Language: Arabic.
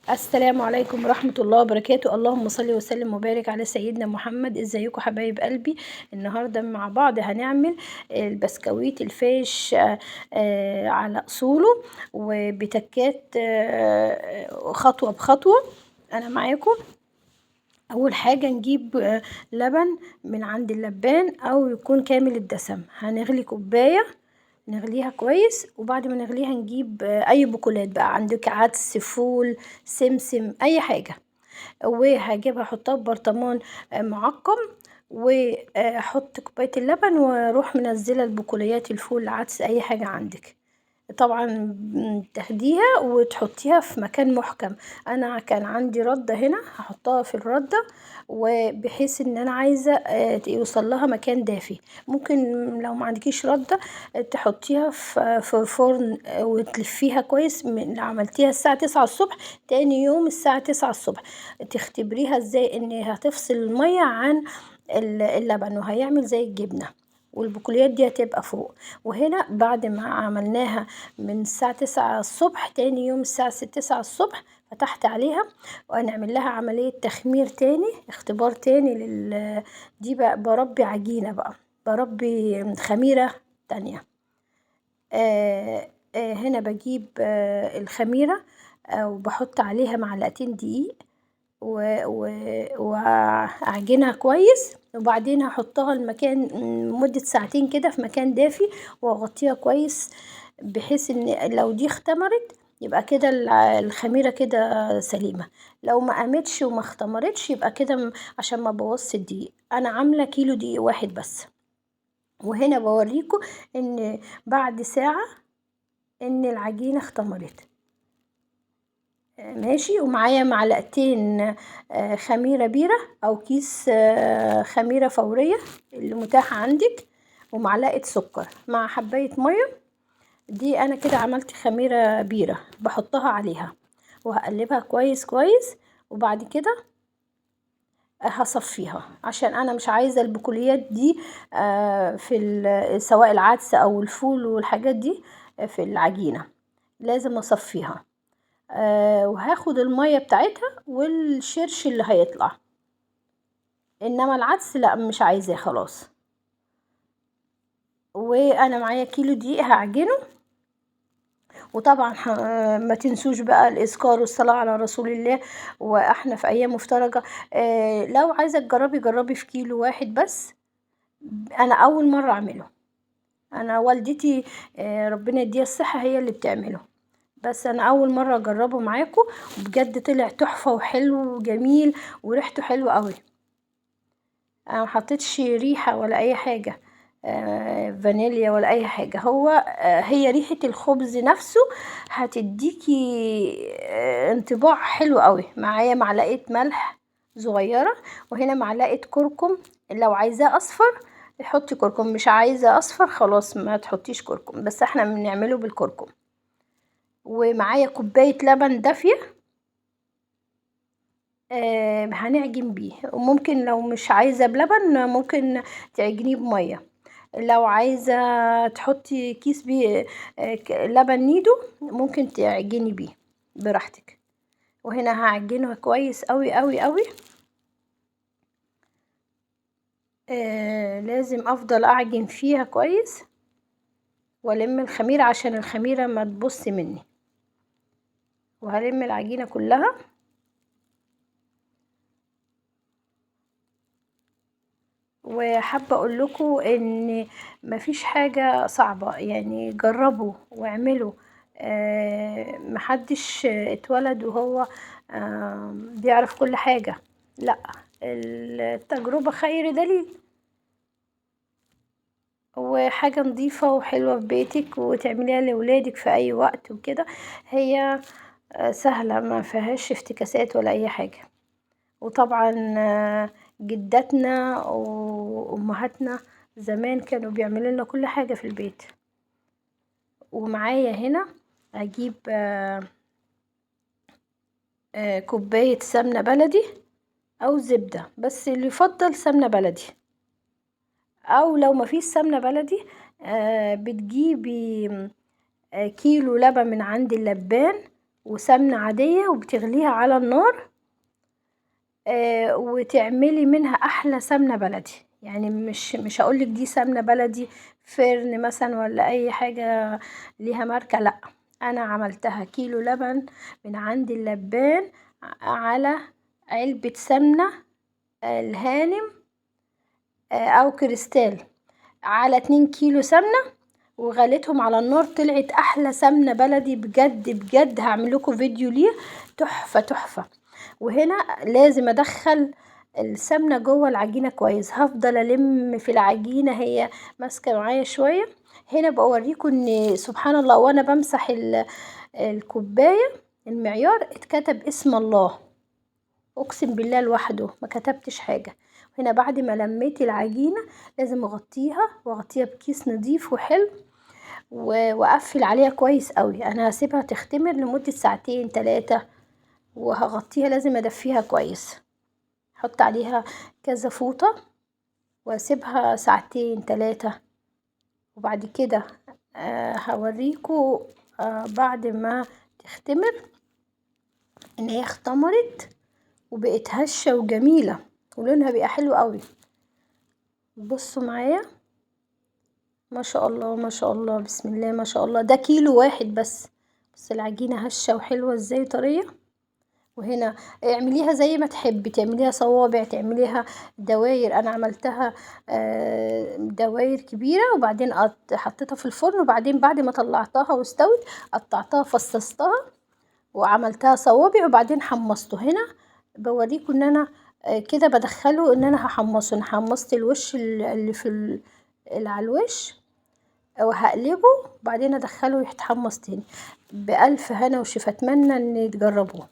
السلام عليكم ورحمة الله وبركاته. اللهم صل وسلم وبارك على سيدنا محمد. ازيكم حبايب قلبي؟ النهاردة مع بعض هنعمل البسكويت الفاش على اصوله وبتكات خطوة بخطوة. انا معاكم. اول حاجة نجيب لبن من عند اللبان او يكون كامل الدسم. هنغلي كوباية، نغليها كويس، وبعد ما نغليها نجيب اي بقولات بقى عندك، عدس، فول، سمسم، اي حاجة، وهجيبها احطها في برطمان معقم، واحط كوباية اللبن واروح منزلة البقوليات، الفول، العدس، اي حاجة عندك. طبعا تاخديها وتحطيها في مكان محكم. انا كان عندي ردة هنا، هحطها في الردة، وبحيث ان انا عايزة يوصل لها مكان دافي. ممكن لو ما عندكيش ردة تحطيها في فرن وتلفيها كويس. من عملتيها الساعة 9 الصبح، تاني يوم الساعة 9 الصبح تختبريها ازاي ان هتفصل المية عن اللبن، وهيعمل زي الجبنة، والبقوليات دي هتبقى فوق. وهنا بعد ما عملناها من الساعة 9 الصبح، تاني يوم الساعة 9 الصبح فتحت عليها، وهنعمل لها عملية تخمير تاني، اختبار تاني دي بقى بربي عجينة، بقى بربي خميرة تانية. هنا بجيب الخميرة، وبحط عليها معلقتين دقيق واعجنها كويس، وبعدين هحطها المكان مدة ساعتين كده في مكان دافي، واغطيها كويس، بحيث ان لو دي اختمرت يبقى كده الخميرة كده سليمة. لو ما قامتش وما اختمرتش يبقى كده عشان ما بوظش الدقيق. انا عاملة كيلو دقيق واحد بس. وهنا بوريكم ان بعد ساعة ان العجينة اختمرت. ماشي. ومعايا معلقتين خميرة بيرة او كيس خميرة فورية اللي متاح عندك، ومعلقة سكر مع حباية مية. دي انا كده عملت خميرة بيرة، بحطها عليها وهقلبها كويس كويس، وبعد كده هصفيها عشان انا مش عايزة البقوليات دي في سواء العدس او الفول والحاجات دي في العجينة، لازم اصفيها. وهاخد المية بتاعتها والشرش اللي هيطلع، انما العدس لا، مش عايزاه خلاص. وانا معايا كيلو دقيق هعجنه. وطبعا ما تنسوش بقى الاذكار والصلاة على رسول الله، واحنا في ايام مفترجة. لو عايزة تجربي جربي في كيلو واحد بس. انا اول مرة اعمله، انا والدتي ربنا يديها الصحة هي اللي بتعمله، بس انا اول مره اجربه معاكم. بجد طلع تحفه وحلو وجميل وريحته حلوه قوي. انا ما حطيتش ريحه ولا اي حاجه فانيليا ولا اي حاجه. هي ريحه الخبز نفسه هتديكي انطباع حلو قوي. معايا معلقه ملح صغيره، وهنا معلقه كركم. لو عايزاه اصفر حطي كركم، مش عايزه اصفر خلاص ما تحطيش كركم، بس احنا بنعمله بالكركم. ومعايا كوباية لبن دافية هنعجن بيه. وممكن لو مش عايزة بلبن ممكن تعجنيه بمية. لو عايزة تحطي كيس بيه لبن نيدو ممكن تعجني بيه براحتك. وهنا هعجنها كويس قوي قوي قوي. لازم افضل اعجن فيها كويس والم الخميرة عشان الخميرة ما تبص مني. وهلم العجينة كلها. وحابة اقول لكم ان مفيش حاجة صعبة، يعني جربوا واعملوا. محدش اتولد وهو بيعرف كل حاجة، لا، التجربة خير دليل. وحاجة نظيفة وحلوة في بيتك وتعمليها لولادك في اي وقت وكده. هي سهلة، ما فيهاش افتكاسات ولا اي حاجة. وطبعا جداتنا وامهاتنا زمان كانوا بيعملوا لنا كل حاجة في البيت. ومعايا هنا اجيب كوباية سمنة بلدي او زبدة، بس اللي يفضل سمنة بلدي. او لو ما فيش سمنة بلدي بتجيبي كيلو لبن من عند اللبان وسمنة عادية وبتغليها على النار. وتعملي منها احلى سمنة بلدي. يعني مش هقولك دي سمنة بلدي فرن مثلا ولا اي حاجة ليها ماركة، لا، انا عملتها كيلو لبن من عند اللبان على علبة سمنة الهانم او كريستال، على 2 كيلو سمنة، وغليتهم على النار، طلعت احلى سمنة بلدي بجد بجد. هعملكوا فيديو ليه تحفة تحفة. وهنا لازم ادخل السمنة جوه العجينة كويس، هفضل الم في العجينة هي ماسكة معايا شوية. هنا بوريكم ان سبحان الله وانا بمسح الكوباية المعيار اتكتب اسم الله، اقسم بالله لوحده ما كتبتش حاجة. هنا بعد ما لميت العجينة لازم اغطيها واغطيها بكيس نظيف وحلو واقفل عليها كويس قوي. انا هسيبها تختمر لمدة ساعتين 3 وهغطيها، لازم ادفيها كويس، احط عليها كذا فوطة واسيبها ساعتين 3. وبعد كده هوريكم بعد ما تختمر ان هي اختمرت وبقت هشة وجميلة ولونها بقى حلو قوي. بصوا معايا ما شاء الله ما شاء الله بسم الله ما شاء الله. ده كيلو واحد بس العجينة هشة وحلوة ازاي طرية. وهنا اعمليها زي ما تحبي، تعمليها صوابع، تعمليها دواير. انا عملتها دواير كبيرة وبعدين حطيتها في الفرن، وبعدين بعد ما طلعتها واستوت قطعتها فصصتها وعملتها صوابع وبعدين حمصته. هنا بوريكم ان انا كده بدخله ان انا هحمصه. انا حمصت الوش اللي اللي على الوش وهقلبه وبعدين ادخله يتحمص تاني. بألف هنا وشفا، اتمنى ان تجربوه.